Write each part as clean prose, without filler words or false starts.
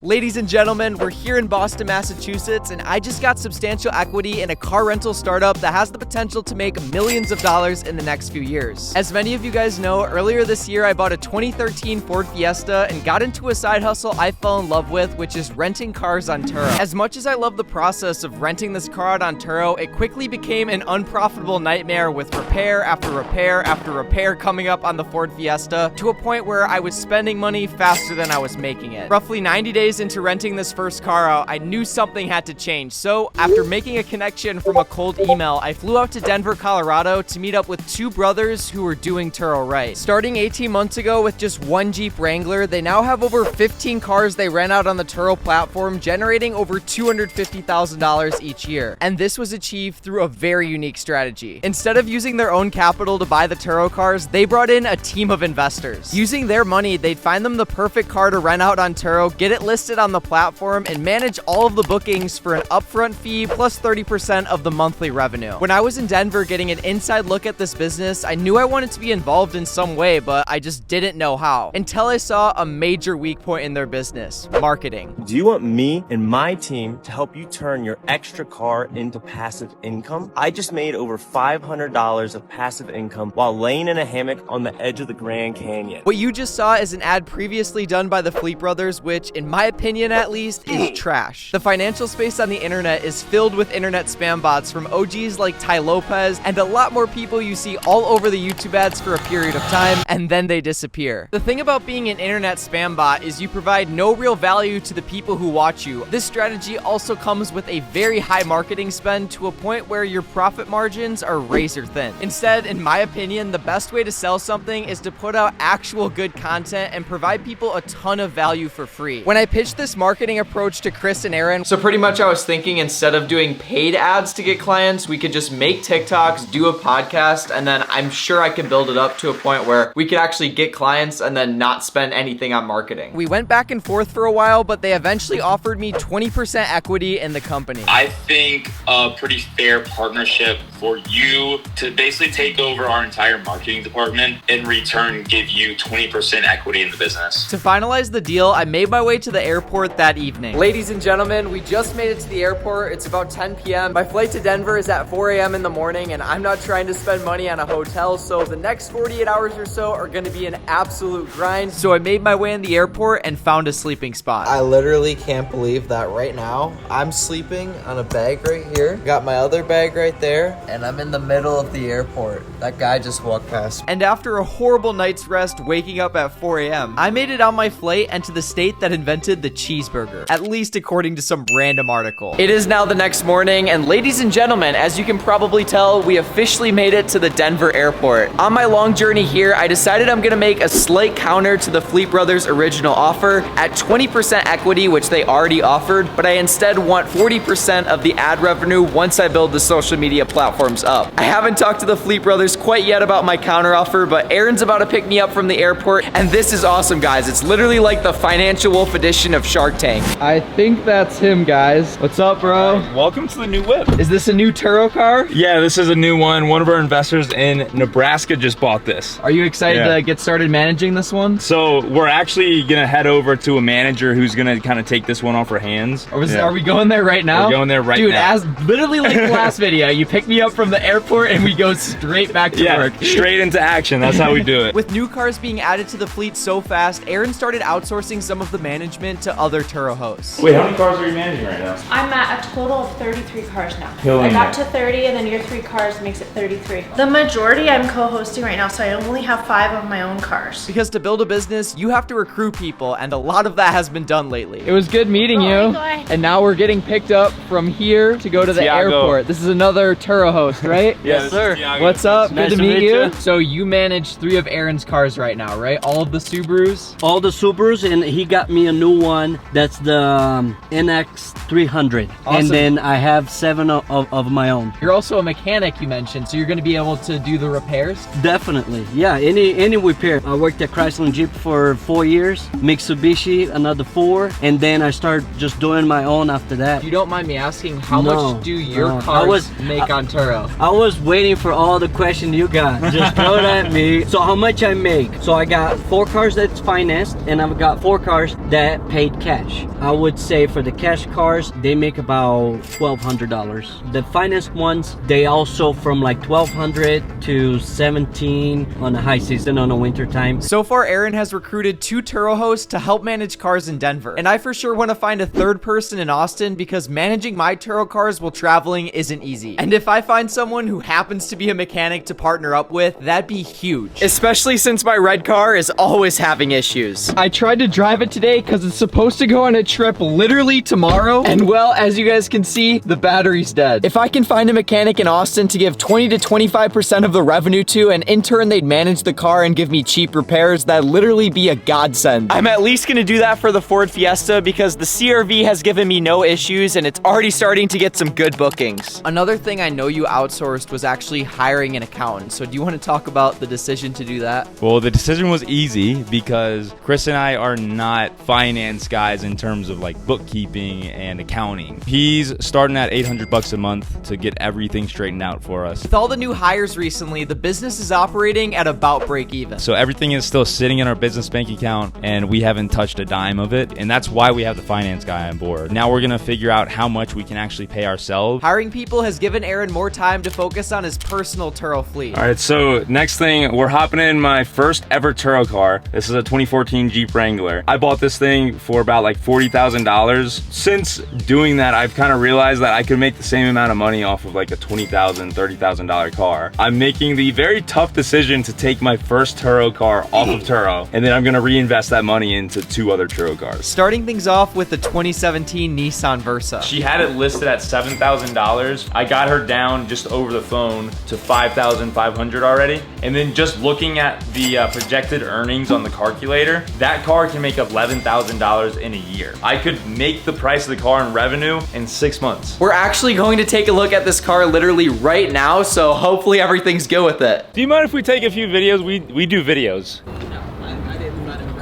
Ladies and gentlemen, we're here in Boston, Massachusetts, and I just got substantial equity in a car rental startup that has the potential to make millions of dollars in the next few years. As many of you guys know, earlier this year I bought a 2013 Ford Fiesta and got into a side hustle I fell in love with, which is renting cars on Turo. As much as I love the process of renting this car out on Turo, it quickly became an unprofitable nightmare with repair after repair after repair coming up on the Ford Fiesta, to a point where I was spending money faster than I was making it. Roughly 90 days into renting this first car out, I knew something had to change. So after making a connection from a cold email, I flew out to Denver, Colorado to meet up with two brothers who were doing Turo right. Starting 18 months ago with just one Jeep Wrangler, they now have over 15 cars they rent out on the Turo platform, generating over $250,000 each year. And this was achieved through a very unique strategy. Instead of using their own capital to buy the Turo cars, they brought in a team of investors. Using their money, they'd find them the perfect car to rent out on Turo, get it listed on the platform, and manage all of the bookings for an upfront fee plus 30% of the monthly revenue. When I was in Denver getting an inside look at this business, I knew I wanted to be involved in some way, but I just didn't know how. Until I saw a major weak point in their business: marketing. Do you want me and my team to help you turn your extra car into passive income? I just made over $500 of passive income while laying in a hammock on the edge of the Grand Canyon. What you just saw is an ad previously done by the Fleet Brothers, which, in my opinion at least, is trash. The financial space on the internet is filled with internet spam bots from OGs like Ty Lopez and a lot more people you see all over the YouTube ads for a period of time, and then they disappear. The thing about being an internet spam bot is you provide no real value to the people who watch you. This strategy also comes with a very high marketing spend, to a point where your profit margins are razor thin. Instead, in my opinion, the best way to sell something is to put out actual good content and provide people a ton of value for free. When I pitched this marketing approach to Chris and Aaron, so pretty much I was thinking, instead of doing paid ads to get clients, we could just make TikToks, do a podcast, and then I'm sure I could build it up to a point where we could actually get clients and then not spend anything on marketing. We went back and forth for a while, but they eventually offered me 20% equity in the company. I think a pretty fair partnership for you to basically take over our entire marketing department, in return give you 20% equity in the business. To finalize the deal, I made my way to the airport that evening. Ladies and gentlemen, we just made it to the airport. It's about 10 p.m. My flight to Denver is at 4 a.m. in the morning, and I'm not trying to spend money on a hotel, so the next 48 hours or so are gonna be an absolute grind. So I made my way in the airport and found a sleeping spot. I literally can't believe that right now I'm sleeping on a bag right here. Got my other bag right there, and I'm in the middle of the airport. That guy just walked past me. And after a horrible night's rest waking up at 4 a.m., I made it on my flight and to the state that invented the cheeseburger, at least according to some random article. It is now the next morning, and ladies and gentlemen, as you can probably tell, we officially made it to the Denver airport. On my long journey here, I decided I'm gonna make a slight counter to the Fleet Brothers' original offer at 20% equity, which they already offered, but I instead want 40% of the ad revenue once I build the social media platforms up. I haven't talked to the Fleet Brothers quite yet about my counter offer, but Aaron's about to pick me up from the airport, and this is awesome, guys. It's literally like the Financial Wolf edition of Shark Tank. I think that's him, guys. What's up, bro? Welcome to the new whip. Is this a new Turo car? Yeah, this is a new one. One of our investors in Nebraska just bought this. Are you excited to get started managing this one? So we're actually gonna head over to a manager who's gonna kind of take this one off our hands. Are we going there right now? We're going there right now. Dude, as literally like the last video, you pick me up from the airport and we go straight back to work. Straight into action. That's how we do it. With new cars being added to the fleet so fast, Aaron started outsourcing some of the management to other Turo hosts. Wait, how many cars are you managing right now? I'm at a total of 33 cars now. Killing I got it. to 30, and then your 3 cars makes it 33. The majority I'm co-hosting right now, so I only have 5 of my own cars. Because to build a business, you have to recruit people, and a lot of that has been done lately. It was good meeting you, and now we're getting picked up from here to go to the airport. This is another Turo host, right? Yes, sir. What's up? Nice Good to to meet meet you. you. So you manage 3 of Aaron's cars right now, right? All of the Subarus? All the Subarus, and he got me a new one. That's the NX 300. Awesome. And then I have 7 of my own. You're also a mechanic, you mentioned, so you're going to be able to do the repairs? Definitely, yeah. Any repair. I worked at Chrysler and Jeep for 4 years. Mitsubishi another 4, and then I started just doing my own after that. If you don't mind me asking, how much do your cars make on Turo? I was waiting for all the questions you got. Just throw it at me. So how much I make? So I got 4 cars that's financed, and I've got 4 cars that paid cash. I would say for the cash cars, they make about $1,200. The financed ones, they also from like $1,200 to $1,700 on the high season on the winter time. So far, Aaron has recruited 2 Turo hosts to help manage cars in Denver. And I for sure want to find a third person in Austin because managing my Turo cars while traveling isn't easy. And if I find someone who happens to be a mechanic to partner up with, that'd be huge. Especially since my red car is always having issues. I tried to drive it today because it's supposed to go on a trip literally tomorrow. And well, as you guys can see, the battery's dead. If I can find a mechanic in Austin to give 20 to 25% of the revenue to, and in turn they'd manage the car and give me cheap repairs, that'd literally be a godsend. I'm at least gonna do that for the Ford Fiesta because the CR-V has given me no issues and it's already starting to get some good bookings. Another thing I know you outsourced was actually hiring an accountant. So do you want to talk about the decision to do that? Well, the decision was easy because Chris and I are not finance guys in terms of like bookkeeping and accounting. He's starting at $800 a month to get everything straightened out for us. With all the new hires recently, the business is operating at about break even. So everything is still sitting in our business bank account and we haven't touched a dime of it. And that's why we have the finance guy on board. Now we're gonna figure out how much we can actually pay ourselves. Hiring people has given Aaron more time to focus on his personal Turo fleet. All right, so next thing, we're hopping in my first ever Turo car. This is a 2014 Jeep Wrangler. I bought this thing for about like $40,000. Since doing that, I've kind of realized that I could make the same amount of money off of like a $20,000, $30,000 car. I'm making the very tough decision to take my first Turo car off of Turo, and then I'm gonna reinvest that money into 2 other Turo cars. Starting things off with the 2017 Nissan Versa. She had it listed at $7,000. I got her down just over the phone to $5,500 already. And then just looking at the projected earnings on the calculator, that car can make $11,000 in a year. I could make the price of the car in revenue in 6 months. We're actually going to take a look at this car literally right now, so hopefully everything's good with it. Do you mind if we take a few videos? We do videos.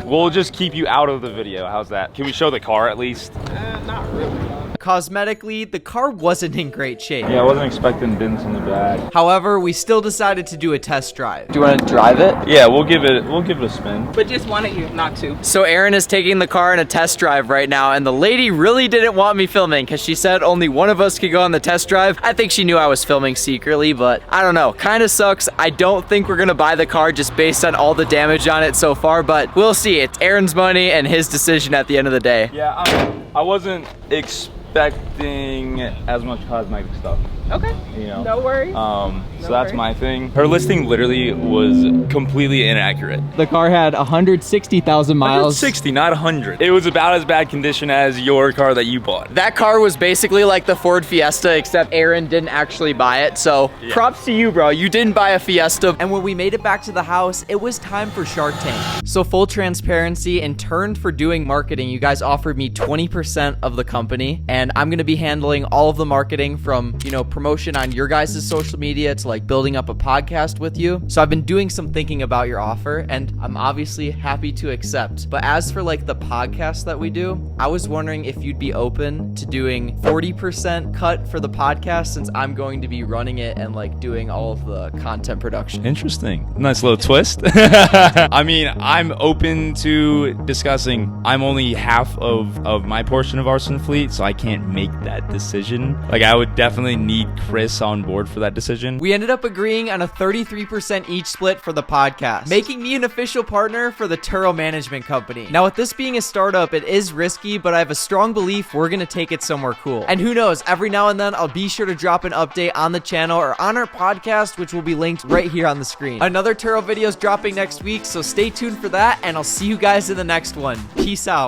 We'll just keep you out of the video. How's that? Can we show the car at least? Not really. Cosmetically, the car wasn't in great shape. Yeah, I wasn't expecting dents in the back. However, we still decided to do a test drive. Do you want to drive it? Yeah, we'll give it a spin. But just one of you, not 2. So Aaron is taking the car in a test drive right now, and the lady really didn't want me filming because she said only one of us could go on the test drive. I think she knew I was filming secretly, but I don't know. Kind of sucks. I don't think we're gonna buy the car just based on all the damage on it so far, but we'll see. It's Aaron's money and his decision at the end of the day. Yeah, I wasn't expecting as much cosmetic stuff. Okay. You know? No worries. So that's my thing. Her listing literally was completely inaccurate. The car had 160,000 miles. 160, not 100. It was about as bad condition as your car that you bought. That car was basically like the Ford Fiesta, except Aaron didn't actually buy it. So props to you, bro. You didn't buy a Fiesta. And when we made it back to the house, it was time for Shark Tank. So full transparency, in turn for doing marketing, you guys offered me 20% of the company. And I'm going to be handling all of the marketing from, you know, promotion on your guys' social media to like building up a podcast with you. So I've been doing some thinking about your offer and I'm obviously happy to accept. But as for like the podcast that we do, I was wondering if you'd be open to doing 40% cut for the podcast since I'm going to be running it and like doing all of the content production. Interesting. Nice little twist. I mean, I'm open to discussing. I'm only half of my portion of Arson Fleet, so I can't make that decision. Like I would definitely need Chris on board for that decision. We ended up agreeing on a 33% each split for the podcast, making me an official partner for the Turo management company. Now with this being a startup, it is risky, but I have a strong belief we're gonna take it somewhere cool. And who knows, every now and then I'll be sure to drop an update on the channel or on our podcast, which will be linked right here on the screen. Another Turo video is dropping next week, so stay tuned for that, and I'll see you guys in the next one. Peace out.